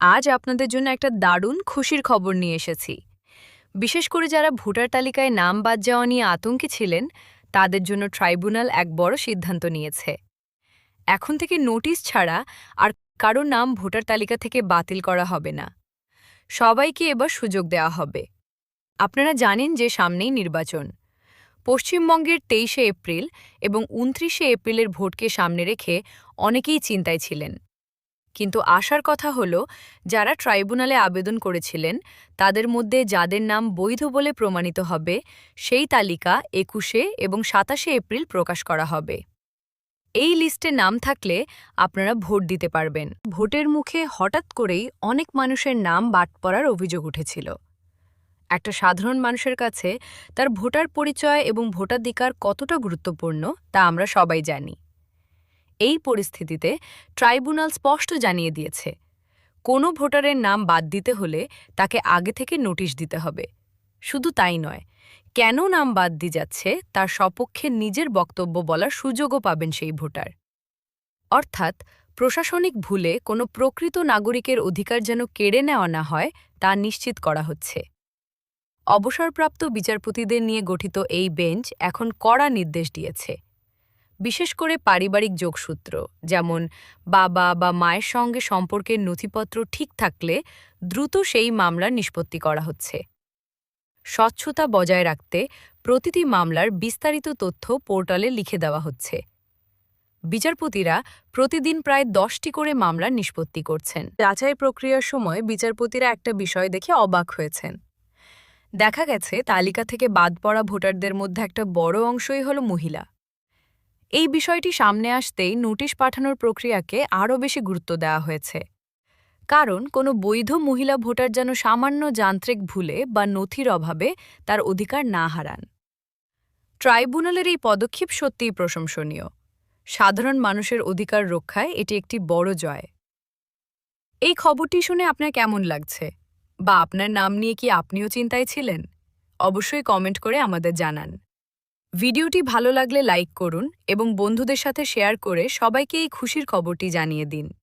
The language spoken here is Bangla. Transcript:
আজ আপনাদের জন্য একটা দারুণ খুশির খবর নিয়ে এসেছি। বিশেষ করে যারা ভোটার তালিকায় নাম বাদ যাওয়া নিয়ে আতঙ্কে ছিলেন, তাদের জন্য ট্রাইব্যুনাল এক বড় সিদ্ধান্ত নিয়েছে। এখন থেকে নোটিশ ছাড়া আর কারো নাম ভোটার তালিকা থেকে বাতিল করা হবে না। সবাইকে এবার সুযোগ দেওয়া হবে। আপনারা জানেন যে সামনেই নির্বাচন। পশ্চিমবঙ্গের ২৩শে এপ্রিল এবং ২৯শে এপ্রিলের ভোটকে সামনে রেখে অনেকেই চিন্তায় ছিলেন। কিন্তু আশার কথা হলো, যারা ট্রাইব্যুনালে আবেদন করেছিলেন তাদের মধ্যে যাদের নাম বৈধ বলে প্রমাণিত হবে, সেই তালিকা ২১শে এবং ২৭শে এপ্রিল প্রকাশ করা হবে। এই লিস্টে নাম থাকলে আপনারা ভোট দিতে পারবেন। ভোটের মুখে হঠাৎ করেই অনেক মানুষের নাম বাদ পড়ার অভিযোগ উঠেছিল। একটা সাধারণ মানুষের কাছে তার ভোটার পরিচয় এবং ভোটাধিকার কতটা গুরুত্বপূর্ণ তা আমরা সবাই জানি। এই পরিস্থিতিতে ট্রাইব্যুনাল স্পষ্ট জানিয়ে দিয়েছে, কোনো ভোটারের নাম বাদ দিতে হলে তাকে আগে থেকে নোটিশ দিতে হবে। শুধু তাই নয়, কেন নাম বাদ দিয়ে যাচ্ছে তার সপক্ষে নিজের বক্তব্য বলার সুযোগও পাবেন সেই ভোটার। অর্থাৎ প্রশাসনিক ভুলে কোনো প্রকৃত নাগরিকের অধিকার যেন কেড়ে নেওয়া না হয় তা নিশ্চিত করা হচ্ছে। অবসরপ্রাপ্ত বিচারপতিদের নিয়ে গঠিত এই বেঞ্চ এখন কড়া নির্দেশ দিয়েছে। বিশেষ করে পারিবারিক যোগসূত্র, যেমন বাবা বা মায়ের সঙ্গে সম্পর্কের নথিপত্র ঠিক থাকলে দ্রুত সেই মামলার নিষ্পত্তি করা হচ্ছে। স্বচ্ছতা বজায় রাখতে প্রতিটি মামলার বিস্তারিত তথ্য পোর্টালে লিখে দেওয়া হচ্ছে। বিচারপতিরা প্রতিদিন প্রায় ১০টি করে মামলার নিষ্পত্তি করছেন। যাচাই প্রক্রিয়ার সময় বিচারপতিরা একটা বিষয় দেখে অবাক হয়েছেন। দেখা গেছে তালিকা থেকে বাদ পড়া ভোটারদের মধ্যে একটা বড় অংশই হল মহিলা। এই বিষয়টি সামনে আসতেই নোটিশ পাঠানোর প্রক্রিয়াকে আরও বেশি গুরুত্ব দেওয়া হয়েছে। কারণ কোনো বৈধ মহিলা ভোটার যেন সামান্য যান্ত্রিক ভুলে বা নথির অভাবে তার অধিকার না হারান। ট্রাইব্যুনালের এই পদক্ষেপ সত্যিই প্রশংসনীয়। সাধারণ মানুষের অধিকার রক্ষায় এটি একটি বড় জয়। এই খবরটি শুনে আপনার কেমন লাগছে? বা আপনার নাম নিয়ে কি আপনিও চিন্তায় ছিলেন? অবশ্যই কমেন্ট করে আমাদের জানান। ভিডিওটি ভালো লাগলে লাইক করুন এবং বন্ধুদের সাথে শেয়ার করে সবাইকে এই খুশির খবরটি জানিয়ে দিন।